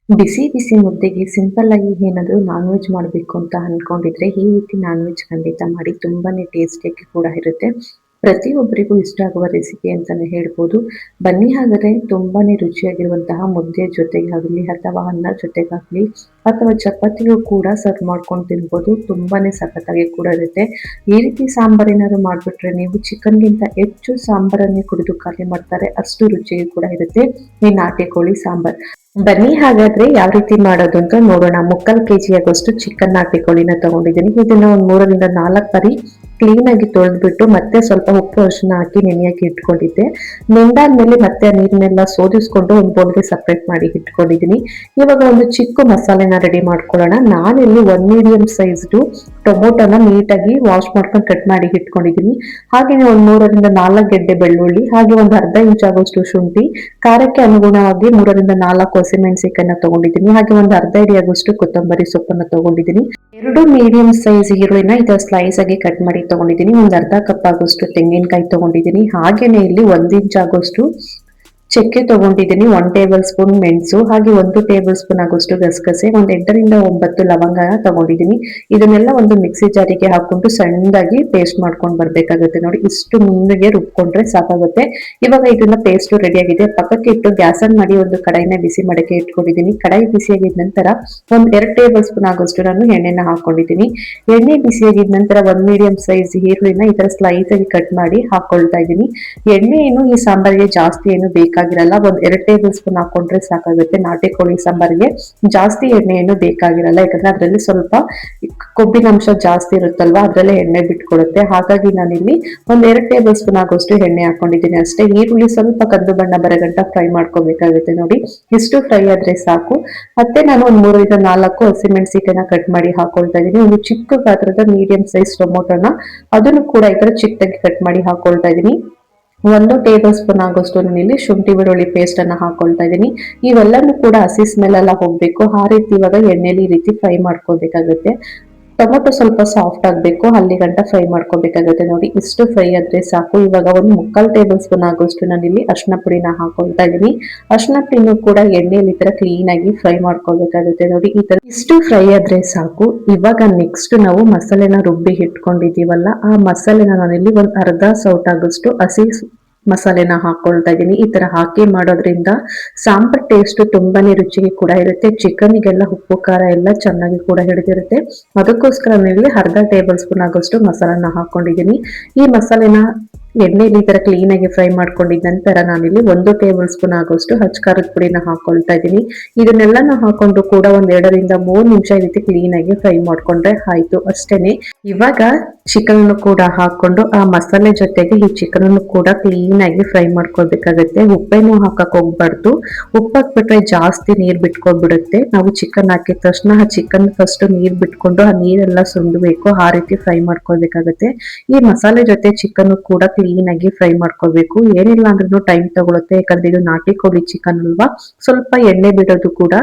ಬಿಸಿ ಬಿಸಿ ಮುದ್ದೆಗೆ simple ಆಗಿ ಏನಾದರೂ non veg ಮಾಡಬೇಕು ಅಂತ ಅನ್ಕೊಂಡಿದ್ರೆ ಈ ರೀತಿ ನಾನ್ ವೆಜ್ ಖಂಡಿತ ಮಾಡಿ. ತುಂಬಾನೇ ಟೇಸ್ಟಿಯಾಗಿ ಕೂಡ ಇರುತ್ತೆ. ಪ್ರತಿಯೊಬ್ಬರಿಗೂ ಇಷ್ಟ ಆಗುವ ರೆಸಿಪಿ ಅಂತಾನೆ ಹೇಳ್ಬೋದು. ಬನ್ನಿ ಹಾಗಾದ್ರೆ ತುಂಬಾನೇ ರುಚಿಯಾಗಿರುವಂತಹ ಮುದ್ದೆ ಜೊತೆಗಾಗಲಿ ಅಥವಾ ಅನ್ನ ಜೊತೆಗಾಗಲಿ ಅಥವಾ ಚಪಾತಿಗೂ ಕೂಡ ಸರ್ವ್ ಮಾಡ್ಕೊಂಡು ತಿನ್ಬೋದು. ತುಂಬಾನೇ ಸಖತ್ತಾಗಿ ಕೂಡ ಇರುತ್ತೆ. ಈ ರೀತಿ ಸಾಂಬಾರ್ ಏನಾದ್ರು ಮಾಡ್ಬಿಟ್ರೆ ನೀವು ಚಿಕನ್ಗಿಂತ ಹೆಚ್ಚು ಸಾಂಬಾರನ್ನೇ ಕುಡಿದು ಖಾಲಿ ಮಾಡ್ತಾರೆ, ಅಷ್ಟು ರುಚಿಯಾಗಿ ಕೂಡ ಇರುತ್ತೆ ಈ ನಾಟಿ ಕೋಳಿ ಸಾಂಬಾರ್. ಬನ್ನಿ ಹಾಗಾದ್ರೆ ಯಾವ ರೀತಿ ಮಾಡೋದು ಅಂತ ನೋಡೋಣ. 3/4 kg ಆಗೋಷ್ಟು ಚಿಕನ್ ನಾಟಿ ಕೋಳಿನ ತಗೊಂಡಿದ್ದೀನಿ. ಇದನ್ನ ಒಂದ್ 3 ರಿಂದ 4 ಬಾರಿ ಕ್ಲೀನ್ ಆಗಿ ತೊಳೆದ್ಬಿಟ್ಟು ಮತ್ತೆ ಸ್ವಲ್ಪ ಉಪ್ಪು ಅರಿಶಿನ ಹಾಕಿ ನೆನೆಯಕ್ಕೆ ಇಟ್ಕೊಂಡಿದ್ದೆ. ನೆಂದಾದ್ಮೇಲೆ ಮತ್ತೆ ನೀರನ್ನೆಲ್ಲ ಸೋದಿಸ್ಕೊಂಡು ಒಂದು ಬೌಲ್ಗೆ ಸಪ್ರೇಟ್ ಮಾಡಿ ಇಟ್ಕೊಂಡಿದ್ದೀನಿ. ಇವಾಗ ಒಂದು ಚಿಕ್ಕ ಮಸಾಲೆನ ರೆಡಿ ಮಾಡ್ಕೊಳ್ಳೋಣ. ನಾನಿಲ್ಲಿ 1 ಮೀಡಿಯಂ ಸೈಜ್ದು ಟೊಮೊಟೊನ ನೀಟಾಗಿ ವಾಶ್ ಮಾಡ್ಕೊಂಡು ಕಟ್ ಮಾಡಿ ಇಟ್ಕೊಂಡಿದ್ದೀನಿ. ಹಾಗೆಯೇ ಒಂದು 3 ರಿಂದ 4 ಗೆಡ್ಡೆ ಬೆಳ್ಳುಳ್ಳಿ, ಹಾಗೆ ಒಂದು ಅರ್ಧ ಇಂಚ್ ಆಗೋಷ್ಟು ಶುಂಠಿ, ಖಾರಕ್ಕೆ ಅನುಗುಣವಾಗಿ 3 ರಿಂದ 4 ಹಸಿಮೆಣಸಿನಕಾಯಿನ ತಗೊಂಡಿದ್ದೀನಿ. ಹಾಗೆ ಒಂದು ಅರ್ಧ ಹಿಡಿ ಆಗೋಷ್ಟು ಕೊತ್ತಂಬರಿ ಸೊಪ್ಪನ್ನ ತಗೊಂಡಿದ್ದೀನಿ. 2 ಮೀಡಿಯಂ ಸೈಜ್ ಈರುಳ್ಳಿನ ಇದರ ಸ್ಲೈಸ್ ಆಗಿ ಕಟ್ ಮಾಡಿ ತಗೊಂಡಿದ್ದೀನಿ. ಒಂದು ಅರ್ಧ ಕಪ್ ಆಗೋಷ್ಟು ತೆಂಗಿನಕಾಯಿ ತಗೊಂಡಿದ್ದೀನಿ. ಹಾಗೇನೆ ಇಲ್ಲಿ 1 ಇಂಚ್ ಆಗೋಷ್ಟು ಚಕ್ಕೆ ತಗೊಂಡಿದ್ದೀನಿ. 1 ಟೇಬಲ್ ಸ್ಪೂನ್ ಮೆಣಸು, ಹಾಗೆ 1 ಟೇಬಲ್ ಸ್ಪೂನ್ ಆಗೋಷ್ಟು ಗಸಗಸೆ, ಒಂದು 8 ರಿಂದ 9 ಲವಂಗ ತಗೊಂಡಿದ್ದೀನಿ. ಇದನ್ನೆಲ್ಲ ಒಂದು ಮಿಕ್ಸಿ ಜಾರಿಗೆ ಹಾಕೊಂಡು ಸಣ್ಣದಾಗಿ ಪೇಸ್ಟ್ ಮಾಡ್ಕೊಂಡು ಬರ್ಬೇಕಾಗುತ್ತೆ. ನೋಡಿ, ಇಷ್ಟು ನುಣ್ಣಗೆ ರುಬ್ಕೊಂಡ್ರೆ ಸಾಕಾಗುತ್ತೆ. ಇವಾಗ ಇದನ್ನ ಪೇಸ್ಟ್ ರೆಡಿ ಆಗಿದೆ. ಪಕ್ಕಕ್ಕೆ ಇಟ್ಟು ಗ್ಯಾಸ್ ಆನ್ ಮಾಡಿ ಒಂದು ಕಡಾಯಿನ ಬಿಸಿ ಮಾಡಕ್ಕೆ ಇಟ್ಕೊಂಡಿದ್ದೀನಿ. ಕಡಾಯಿ ಬಿಸಿಯಾಗಿದ ನಂತರ ಒಂದ್ 2 ಟೇಬಲ್ ಸ್ಪೂನ್ ಆಗೋಷ್ಟು ನಾನು ಎಣ್ಣೆನ ಹಾಕೊಂಡಿದ್ದೀನಿ. ಎಣ್ಣೆ ಬಿಸಿಯಾಗಿದ ನಂತರ 1 ಮೀಡಿಯಂ ಸೈಜ್ ಈರುಳ್ಳಿನ ಈ ತರ ಸ್ಲೈಸ್ ಆಗಿ ಕಟ್ ಮಾಡಿ ಹಾಕೊಳ್ತಾ ಇದ್ದೀನಿ. ಎಣ್ಣೆ ಏನು ಈ ಸಾಂಬಾರಿಗೆ ಜಾಸ್ತಿ ಏನು ಬೇಕಾಗಿರಲ್ಲ, ಒಂದ್ 2 ಟೇಬಲ್ ಸ್ಪೂನ್ ಹಾಕೊಂಡ್ರೆ ಸಾಕಾಗುತ್ತೆ. ನಾಟಿ ಕೋಳಿ ಸಾಂಬಾರಿಗೆ ಜಾಸ್ತಿ ಎಣ್ಣೆ ಏನು ಬೇಕಾಗಿರಲ್ಲ, ಯಾಕಂದ್ರೆ ಅದರಲ್ಲಿ ಸ್ವಲ್ಪ ಕೊಬ್ಬಿನ ಅಂಶ ಜಾಸ್ತಿ ಇರುತ್ತಲ್ವಾ, ಅದ್ರಲ್ಲೇ ಎಣ್ಣೆ ಬಿಟ್ಕೊಡುತ್ತೆ. ಹಾಗಾಗಿ ನಾನಿಲ್ಲಿ ಒಂದ್ 2 ಟೇಬಲ್ ಸ್ಪೂನ್ ಆಗೋಷ್ಟು ಎಣ್ಣೆ ಹಾಕೊಂಡಿದ್ದೀನಿ ಅಷ್ಟೇ. ಈರುಳ್ಳಿ ಸ್ವಲ್ಪ ಕಂದು ಬಣ್ಣ ಬರಗಂಟ ಫ್ರೈ ಮಾಡ್ಕೋಬೇಕಾಗುತ್ತೆ. ನೋಡಿ, ಇಷ್ಟು ಫ್ರೈ ಆದ್ರೆ ಸಾಕು. ಮತ್ತೆ ನಾನು ಒಂದ್ 3 ರಿಂದ 4 ಹಸಿಮೆಣಸಿನಕಾಯಿನ ಕಟ್ ಮಾಡಿ ಹಾಕೊಳ್ತಾ ಇದ್ದೀನಿ. ಒಂದು ಚಿಕ್ಕ ಗಾತ್ರದ ಮೀಡಿಯಂ ಸೈಜ್ ಟೊಮೊಟೊನ ಅದನ್ನು ಕೂಡ ಈ ತರ ಚಿಕ್ಕದಾಗಿ ಕಟ್ ಮಾಡಿ ಹಾಕೊಳ್ತಾ ಇದ್ದೀನಿ. 1 ಟೇಬಲ್ ಸ್ಪೂನ್ ಆಗೋಷ್ಟು ನಾನು ಇಲ್ಲಿ ಶುಂಠಿ ಬೆಳ್ಳುಳ್ಳಿ ಪೇಸ್ಟ್ ಅನ್ನ ಹಾಕೊಳ್ತಾ ಇದ್ದೀನಿ. ಇವೆಲ್ಲನೂ ಕೂಡ ಹಸಿ ಸ್ಮೆಲ್ ಎಲ್ಲ ಹೋಗ್ಬೇಕು. ಆ ರೀತಿ ಇವಾಗ ಎಣ್ಣೆಲಿ ಈ ರೀತಿ ಫ್ರೈ ಮಾಡ್ಕೋಬೇಕಾಗುತ್ತೆ. ಟೊಮೊಟೊ ಸ್ವಲ್ಪ ಸಾಫ್ಟ್ ಆಗ್ಬೇಕು, ಅಲ್ಲಿ ಗಂಟ ಫ್ರೈ ಮಾಡ್ಕೋಬೇಕಾಗುತ್ತೆ. ನೋಡಿ, ಇಷ್ಟು ಫ್ರೈ ಆದ್ರೆ ಸಾಕು. ಇವಾಗ ಒಂದು 3/4 ಟೇಬಲ್ ಸ್ಪೂನ್ ಆಗೋಷ್ಟು ನಾನು ಇಲ್ಲಿ ಅರಿಶಿನ ಪುಡಿನ ಹಾಕೊಳ್ತಾ ಇದ್ದೀನಿ. ಅರಿಶಿನ ಪುಡಿನೂ ಕೂಡ ಎಣ್ಣೆಯಲ್ಲಿ ಈ ತರ ಕ್ಲೀನ್ ಆಗಿ ಫ್ರೈ ಮಾಡ್ಕೋಬೇಕಾಗುತ್ತೆ. ನೋಡಿ, ಈ ತರ ಇಷ್ಟು ಫ್ರೈ ಆದ್ರೆ ಸಾಕು. ಇವಾಗ ನೆಕ್ಸ್ಟ್ ನಾವು ಮಸಾಲೆನ ರುಬ್ಬಿ ಇಟ್ಕೊಂಡಿದೀವಲ್ಲ, ಆ ಮಸಾಲೆನ ನಾನಿಲ್ಲಿ ಒಂದ್ ಅರ್ಧ ಸೌಟ್ ಆಗೋಷ್ಟು ಹಸಿ ಮಸಾಲೆನ ಹಾಕೊಳ್ತಾ ಇದ್ದೀನಿ. ಈ ತರ ಹಾಕಿ ಮಾಡೋದ್ರಿಂದ ಸಾಂಬಾರ್ ಟೇಸ್ಟ್ ತುಂಬಾನೇ ರುಚಿಗೆ ಕೂಡ ಇರುತ್ತೆ. ಚಿಕನ್ಗೆಲ್ಲ ಉಪ್ಪು ಖಾರ ಎಲ್ಲ ಚೆನ್ನಾಗಿ ಕೂಡ ಹಿಡಿದಿರುತ್ತೆ. ಅದಕ್ಕೋಸ್ಕರ ನಾನಿಲ್ಲಿ ಅರ್ಧ ಟೇಬಲ್ ಸ್ಪೂನ್ ಆಗೋಷ್ಟು ಮಸಾಲನ ಹಾಕೊಂಡಿದ್ದೀನಿ. ಈ ಮಸಾಲೆನ ಎಣ್ಣೆಲಿ ಈ ತರ ಕ್ಲೀನ್ ಆಗಿ ಫ್ರೈ ಮಾಡ್ಕೊಂಡಿದ ನಂತರ ನಾನಿಲ್ಲಿ 1 ಟೇಬಲ್ ಸ್ಪೂನ್ ಆಗೋಷ್ಟು ಹಚ್ ಖಾರದ ಪುಡಿನ ಹಾಕೊಳ್ತಾ ಇದ್ದೀನಿ. ಇದನ್ನೆಲ್ಲನೂ ಹಾಕೊಂಡು ಕೂಡ ಒಂದ್ 2 ರಿಂದ 3 ನಿಮಿಷ ಈ ರೀತಿ ಕ್ಲೀನ್ ಆಗಿ ಫ್ರೈ ಮಾಡ್ಕೊಂಡ್ರೆ ಆಯ್ತು, ಅಷ್ಟೇನೆ. ಇವಾಗ ಚಿಕನ್ ಕೂಡ ಹಾಕೊಂಡು ಆ ಮಸಾಲೆ ಜೊತೆಗೆ ಈ ಚಿಕನ್ ಕೂಡ ಕ್ಲೀನ್ ಆಗಿ ಫ್ರೈ ಮಾಡ್ಕೊಳ್ಬೇಕಾಗತ್ತೆ. ಉಪ್ಪೇನು ಹಾಕಕ್ ಹೋಗ್ಬಾರ್ದು. ಉಪ್ಪು ಹಾಕ್ಬಿಟ್ರೆ ಜಾಸ್ತಿ ನೀರ್ ಬಿಟ್ಕೊಬಿಡುತ್ತೆ. ನಾವು ಚಿಕನ್ ಹಾಕಿದ ತಕ್ಷಣ ಆ ಚಿಕನ್ ಫಸ್ಟ್ ನೀರ್ ಬಿಟ್ಕೊಂಡು ಆ ನೀರೆಲ್ಲ ಸುಂಡಬೇಕು, ಆ ರೀತಿ ಫ್ರೈ ಮಾಡ್ಕೊಳ್ಬೇಕಾಗತ್ತೆ. ಈ ಮಸಾಲೆ ಜೊತೆ ಚಿಕನ್ ಕೂಡ ಕ್ಲೀನ್ ಆಗಿ ಫ್ರೈ ಮಾಡ್ಕೋಬೇಕು. ಏನಿಲ್ಲ ಅಂದ್ರೂ ಟೈಮ್ ತಗೊಳುತ್ತೆ, ಯಾಕಂದ್ರೆ ಇದು ನಾಟಿ ಕೋಳಿ ಚಿಕನ್ ಅಲ್ವಾ, ಸ್ವಲ್ಪ ಎಣ್ಣೆ ಬಿಡೋದು ಕೂಡ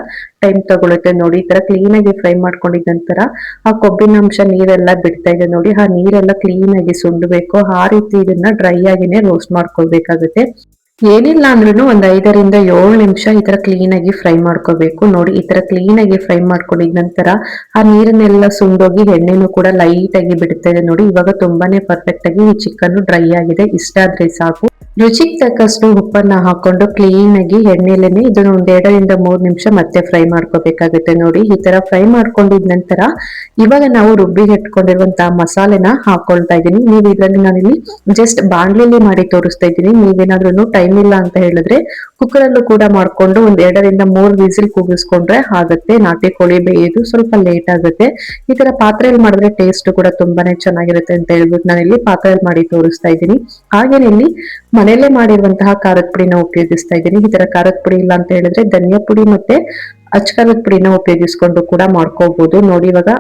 ಟೈಮ್ ತಗೊಳುತ್ತೆ. ನೋಡಿ, ಈ ತರ ಕ್ಲೀನ್ ಆಗಿ ಫ್ರೈ ಮಾಡ್ಕೊಂಡಿದ ನಂತರ ಆ ಕೊಬ್ಬಿನ ಅಂಶ ನೀರೆಲ್ಲ ಬಿಡ್ತಾ ಇದೆ. ನೋಡಿ, ಆ ನೀರೆಲ್ಲ ಕ್ಲೀನ್ ಆಗಿ ಸುಂಡಬೇಕು. ಆ ರೀತಿ ಇದನ್ನ ಡ್ರೈ ಆಗಿನೇ ರೋಸ್ಟ್ ಮಾಡ್ಕೊಳ್ಬೇಕಾಗುತ್ತೆ. ಏನಿಲ್ಲ ಅಂದ್ರೂ ಒಂದ್ 5 ರಿಂದ 7 ನಿಮಿಷ ಈ ತರ ಕ್ಲೀನ್ ಆಗಿ ಫ್ರೈ ಮಾಡ್ಕೋಬೇಕು. ನೋಡಿ, ಈ ತರ ಕ್ಲೀನ್ ಆಗಿ ಫ್ರೈ ಮಾಡ್ಕೊಂಡಿದ ನಂತರ ಆ ನೀರನ್ನೆಲ್ಲ ಸುಂಡೋಗಿ ಎಣ್ಣೆನೂ ಕೂಡ ಲೈಟ್ ಆಗಿ ಬಿಡ್ತಾ ಇದೆ. ನೋಡಿ, ಇವಾಗ ತುಂಬಾನೇ ಪರ್ಫೆಕ್ಟ್ ಆಗಿ ಈ ಚಿಕನ್ ಡ್ರೈ ಆಗಿದೆ. ಇಷ್ಟ ಆದ್ರೆ ಸಾಕು. ರುಚಿಗೆ ತಕ್ಕಷ್ಟು ಉಪ್ಪನ್ನ ಹಾಕೊಂಡು ಕ್ಲೀನ್ ಆಗಿ ಎಣ್ಣೆಲೇನೆ ಇದನ್ನ ಒಂದ್ 2 ರಿಂದ 3 ನಿಮಿಷ ಮತ್ತೆ ಫ್ರೈ ಮಾಡ್ಕೋಬೇಕಾಗುತ್ತೆ. ನೋಡಿ, ಈ ತರ ಫ್ರೈ ಮಾಡ್ಕೊಂಡಿದ ನಂತರ ಇವಾಗ ನಾವು ರುಬ್ಬಿ ಇಟ್ಕೊಂಡಿರುವಂತಹ ಮಸಾಲೆನ ಹಾಕೊಳ್ತಾ ಇದ್ದೀನಿ. ನೀವು ಇದರಲ್ಲಿ ನಾನಿಲ್ಲಿ ಜಸ್ಟ್ ಬಾಣ್ಲಿಲಿ ಮಾಡಿ ತೋರಿಸ್ತಾ ಇದ್ದೀನಿ. ನೀವೇನಾದ್ರೂ ಟೈಮ್ ಇಲ್ಲ ಅಂತ ಹೇಳಿದ್ರೆ ಕುಕ್ಕರ್ ಅಲ್ಲೂ ಕೂಡ ಮಾಡ್ಕೊಂಡು ಒಂದ್ 2 ರಿಂದ 3 ವಿಸಿಲ್ ಕೂಗಿಸ್ಕೊಂಡ್ರೆ ಆಗುತ್ತೆ. ನಾಟಿ ಕೋಳಿ ಬೇಯೋದು ಸ್ವಲ್ಪ ಲೇಟ್ ಆಗುತ್ತೆ. ಈ ತರ ಪಾತ್ರೆಯಲ್ಲಿ ಮಾಡಿದ್ರೆ ಟೇಸ್ಟ್ ಕೂಡ ತುಂಬಾನೇ ಚೆನ್ನಾಗಿರುತ್ತೆ ಅಂತ ಹೇಳ್ಬಿಟ್ಟು ನಾನಿಲ್ಲಿ ಪಾತ್ರೆಯಲ್ಲಿ ಮಾಡಿ ತೋರಿಸ್ತಾ ಇದ್ದೀನಿ. ಹಾಗೇನೆ ಇಲ್ಲಿ ಮನೇಲೆ ಮಾಡಿರುವಂತಹ ಖಾರದ ಪುಡಿನ ಉಪಯೋಗಿಸ್ತಾ ಇದ್ದೀನಿ. ಈ ತರ ಖಾರದ ಪುಡಿ ಇಲ್ಲ ಅಂತ ಹೇಳಿದ್ರೆ ಧನಿಯಾ ಪುಡಿ ಮತ್ತೆ ಅಚ್ ಖಾರದ ಪುಡಿನ ಉಪಯೋಗಿಸ್ಕೊಂಡು ಕೂಡ ಮಾಡ್ಕೋಬಹುದು. ನೋಡಿ, ಇವಾಗ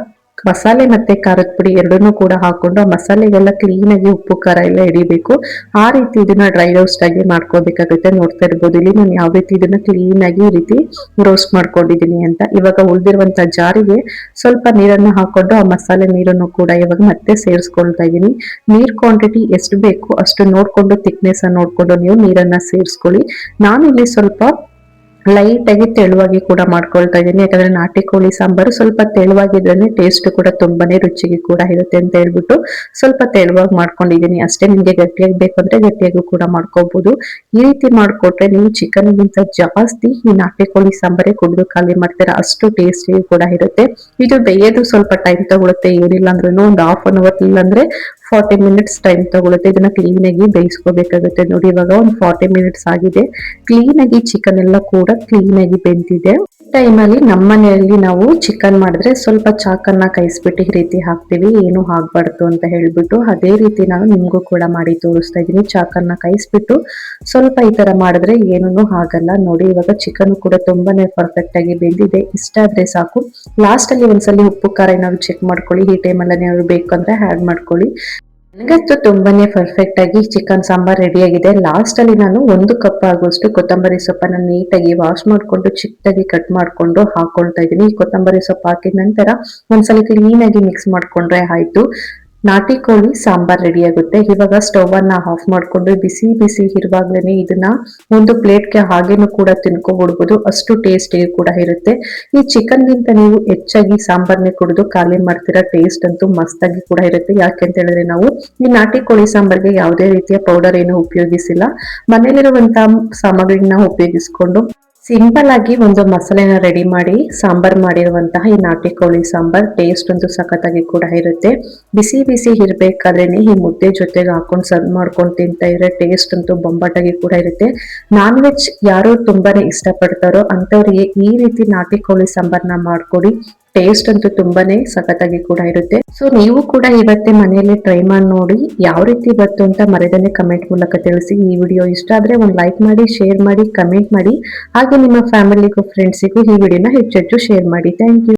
ಮಸಾಲೆ ಮತ್ತೆ ಖಾರದ ಪುಡಿ ಎರಡನ್ನೂ ಕೂಡ ಹಾಕೊಂಡು ಆ ಮಸಾಲೆಗೆಲ್ಲ ಕ್ಲೀನ್ ಆಗಿ ಉಪ್ಪು ಖಾರ ಎಲ್ಲ ಹಿಡಿಬೇಕು. ಆ ರೀತಿ ಇದನ್ನ ಡ್ರೈ ರೋಸ್ಟ್ ಆಗಿ ಮಾಡ್ಕೋಬೇಕಾಗುತ್ತೆ. ನೋಡ್ತಾ ಇರ್ಬೋದು ಇಲ್ಲಿ ನಾನು ಯಾವ ರೀತಿ ಇದನ್ನ ಕ್ಲೀನ್ ಆಗಿ ಈ ರೀತಿ ರೋಸ್ಟ್ ಮಾಡ್ಕೊಂಡಿದೀನಿ ಅಂತ. ಇವಾಗ ಉಳಿದಿರುವಂತ ಜಾರಿಗೆ ಸ್ವಲ್ಪ ನೀರನ್ನು ಹಾಕೊಂಡು ಆ ಮಸಾಲೆ ನೀರನ್ನು ಕೂಡ ಇವಾಗ ಮತ್ತೆ ಸೇರಿಸ್ಕೊಳ್ತಾ ಇದ್ದೀನಿ. ನೀರ್ ಕ್ವಾಂಟಿಟಿ ಎಷ್ಟು ಬೇಕು ಅಷ್ಟು ನೋಡ್ಕೊಂಡು, ಥಿಕ್ನೆಸ್ ನೋಡ್ಕೊಂಡು ನೀವು ನೀರನ್ನ ಸೇರಿಸ್ಕೊಳ್ಳಿ. ನಾನಿಲ್ಲಿ ಸ್ವಲ್ಪ ಲೈಟ್ ಆಗಿ ತೆಳುವಾಗಿ ಕೂಡ ಮಾಡ್ಕೊಳ್ತಾ ಇದ್ದೀನಿ. ಯಾಕಂದ್ರೆ ನಾಟಿ ಕೋಳಿ ಸಾಂಬಾರು ಸ್ವಲ್ಪ ತೆಳುವಾಗಿದ್ರೆ ಟೇಸ್ಟ್ ಕೂಡ ತುಂಬಾನೇ ರುಚಿಗೆ ಕೂಡ ಇರುತ್ತೆ ಅಂತ ಹೇಳ್ಬಿಟ್ಟು ಸ್ವಲ್ಪ ತೆಳುವಾಗಿ ಮಾಡ್ಕೊಂಡಿದ್ದೀನಿ ಅಷ್ಟೇ. ನಿಮ್ಗೆ ಗಟ್ಟಿಯಾಗಿ ಬೇಕಂದ್ರೆ ಗಟ್ಟಿಯಾಗೂ ಕೂಡ ಮಾಡ್ಕೋಬಹುದು. ಈ ರೀತಿ ಮಾಡ್ಕೊಟ್ರೆ ನೀವು ಚಿಕನ್ ಗಿಂತ ಜಾಸ್ತಿ ಈ ನಾಟಿ ಕೋಳಿ ಸಾಂಬಾರೇ ಕುಡಿದು ಖಾಲಿ ಮಾಡ್ತೀರಾ, ಅಷ್ಟು ಟೇಸ್ಟಿ ಕೂಡ ಇರುತ್ತೆ. ಇದು ಬೇಯೋದು ಸ್ವಲ್ಪ ಟೈಮ್ ತಗೊಳುತ್ತೆ, ಏನಿಲ್ಲ ಅಂದ್ರೂ ಒಂದು ಹಾಫ್ ಅನ್ ಅವರ್ ಇಲ್ಲಾಂದ್ರೆ 40 ಮಿನಿಟ್ಸ್ ಟೈಮ್ ತಗೊಳುತ್ತೆ. ಇದನ್ನ ಕ್ಲೀನ್ ಆಗಿ ಬೇಯಿಸ್ಕೋಬೇಕಾಗುತ್ತೆ. ನೋಡಿ ಇವಾಗ ಒಂದು 40 ಮಿನಿಟ್ಸ್ ಆಗಿದೆ. ಕ್ಲೀನ್ ಆಗಿ ಚಿಕನ್ ಎಲ್ಲ ಕೂಡ ಕ್ಲೀನ್ ಆಗಿ ಬೆಂದಿದೆ. ಟೈಮಲ್ಲಿ ನಮ್ಮ ಮನೆಯಲ್ಲಿ ನಾವು ಚಿಕನ್ ಮಾಡಿದ್ರೆ ಸ್ವಲ್ಪ ಚಾಕನ್ನ ಕೈಸ್ಬಿಟ್ಟು ಈ ರೀತಿ ಹಾಕ್ತಿವಿ, ಏನು ಆಗ್ಬಾರ್ದು ಅಂತ ಹೇಳ್ಬಿಟ್ಟು. ಅದೇ ರೀತಿ ನಾನು ನಿಮ್ಗೂ ಕೂಡ ಮಾಡಿ ತೋರಿಸ್ತಾ ಇದ್ದೀನಿ. ಚಾಕನ್ನ ಕೈಸ್ಬಿಟ್ಟು ಸ್ವಲ್ಪ ಈ ತರ ಮಾಡಿದ್ರೆ ಏನೂ ಆಗಲ್ಲ. ನೋಡಿ ಇವಾಗ ಚಿಕನ್ ಕೂಡ ತುಂಬಾನೇ ಪರ್ಫೆಕ್ಟ್ ಆಗಿ ಬೆಂದಿದೆ. ಇಷ್ಟ ಆದ್ರೆ ಸಾಕು. ಲಾಸ್ಟ್ ಅಲ್ಲಿ ಒಂದ್ಸಲಿ ಉಪ್ಪು ಖಾರ ಏನಾದ್ರು ಚೆಕ್ ಮಾಡ್ಕೊಳ್ಳಿ. ಈ ಟೈಮಲ್ಲಿ ಏನಾದ್ರು ಬೇಕಂದ್ರೆ ಆಡ್ ಮಾಡ್ಕೊಳ್ಳಿ. ನನಗಂತೂ ತುಂಬಾನೇ ಪರ್ಫೆಕ್ಟ್ ಆಗಿ ಚಿಕನ್ ಸಾಂಬಾರ್ ರೆಡಿ ಆಗಿದೆ. ಲಾಸ್ಟ್ ಅಲ್ಲಿ ನಾನು 1 ಕಪ್ ಆಗುವಷ್ಟು ಕೊತ್ತಂಬರಿ ಸೊಪ್ಪನ್ನ ನೀಟಾಗಿ ವಾಶ್ ಮಾಡ್ಕೊಂಡು ಚಿಕ್ಕದಾಗಿ ಕಟ್ ಮಾಡ್ಕೊಂಡು ಹಾಕೊಳ್ತಾ ಇದ್ದೀನಿ. ಈ ಕೊತ್ತಂಬರಿ ಸೊಪ್ಪು ಹಾಕಿದ ನಂತರ ಒಂದ್ಸಲ ಕ್ಲೀನ್ ಆಗಿ ಮಿಕ್ಸ್ ಮಾಡ್ಕೊಂಡ್ರೆ ಆಯ್ತು, ನಾಟಿ ಕೋಳಿ ಸಾಂಬಾರ್ ರೆಡಿ ಆಗುತ್ತೆ. ಇವಾಗ ಸ್ಟವ್ ಅನ್ನ ಆಫ್ ಮಾಡ್ಕೊಂಡು ಬಿಸಿ ಬಿಸಿ ಇರುವಾಗ್ಲೇನೆ ಇದನ್ನ ಒಂದು ಪ್ಲೇಟ್ಗೆ ಹಾಗೇನು ಕೂಡ ತಿನ್ಕೊಬಿಡ್ಬೋದು, ಅಷ್ಟು ಟೇಸ್ಟಿ ಕೂಡ ಇರುತ್ತೆ. ಈ ಚಿಕನ್ ಗಿಂತ ನೀವು ಹೆಚ್ಚಾಗಿ ಸಾಂಬಾರ್ನೇ ಕುಡಿದು ಖಾಲಿ ಮಾಡ್ತೀರಾ. ಟೇಸ್ಟ್ ಅಂತೂ ಮಸ್ತಾಗಿ ಕೂಡ ಇರುತ್ತೆ. ಯಾಕೆಂತ ಹೇಳಿದ್ರೆ ನಾವು ಈ ನಾಟಿ ಕೋಳಿ ಸಾಂಬಾರ್ಗೆ ಯಾವುದೇ ರೀತಿಯ ಪೌಡರ್ ಏನು ಉಪಯೋಗಿಸಿಲ್ಲ, ಮನೇಲಿರುವಂತಹ ಸಾಮಗ್ರಿನ ಉಪಯೋಗಿಸ್ಕೊಂಡು ಸಿಂಪಲ್ ಆಗಿ ಒಂದು ಮಸಾಲೆನ ರೆಡಿ ಮಾಡಿ ಸಾಂಬಾರ್ ಮಾಡಿರುವಂತಹ ಈ ನಾಟಿ ಕೋಳಿ ಸಾಂಬಾರ್ ಟೇಸ್ಟ್ ಅಂತೂ ಸಖತ್ತಾಗಿ ಕೂಡ ಇರುತ್ತೆ. ಬಿಸಿ ಬಿಸಿ ಇರ್ಬೇಕಾದ್ರೇನೆ ಈ ಮುದ್ದೆ ಜೊತೆಗೆ ಹಾಕೊಂಡು ಸರ್ವ್ ಮಾಡ್ಕೊಂಡು ತಿಂತಾ ಇದ್ರೆ ಟೇಸ್ಟ್ ಅಂತೂ ಬೊಂಬಾಟಾಗಿ ಕೂಡ ಇರುತ್ತೆ. ನಾನ್ ವೆಜ್ ಯಾರು ತುಂಬಾನೇ ಇಷ್ಟಪಡ್ತಾರೋ ಅಂತವ್ರಿಗೆ ಈ ರೀತಿ ನಾಟಿ ಕೋಳಿ ಸಾಂಬಾರ್ನ ಮಾಡ್ಕೊಡಿ. ಟೇಸ್ಟ್ ಅಂತೂ ತುಂಬಾನೇ ಸಖತ್ತಾಗಿ ಕೂಡ ಇರುತ್ತೆ. ಸೊ ನೀವು ಕೂಡ ಇವತ್ತೇ ಮನೆಯಲ್ಲಿ ಟ್ರೈ ಮಾಡಿ ನೋಡಿ, ಯಾವ ರೀತಿ ಬಂತು ಅಂತ ಮರೆಯದೇ ಕಮೆಂಟ್ ಮೂಲಕ ತಿಳಿಸಿ. ಈ ವಿಡಿಯೋ ಇಷ್ಟ ಆದ್ರೆ ಒಂದು ಲೈಕ್ ಮಾಡಿ, ಶೇರ್ ಮಾಡಿ, ಕಮೆಂಟ್ ಮಾಡಿ. ಹಾಗೆ ನಿಮ್ಮ ಫ್ಯಾಮಿಲಿಗೂ ಫ್ರೆಂಡ್ಸಿಗೂ ಈ ವಿಡಿಯೋನ ಹೆಚ್ಚೆಚ್ಚು ಶೇರ್ ಮಾಡಿ. Thank you.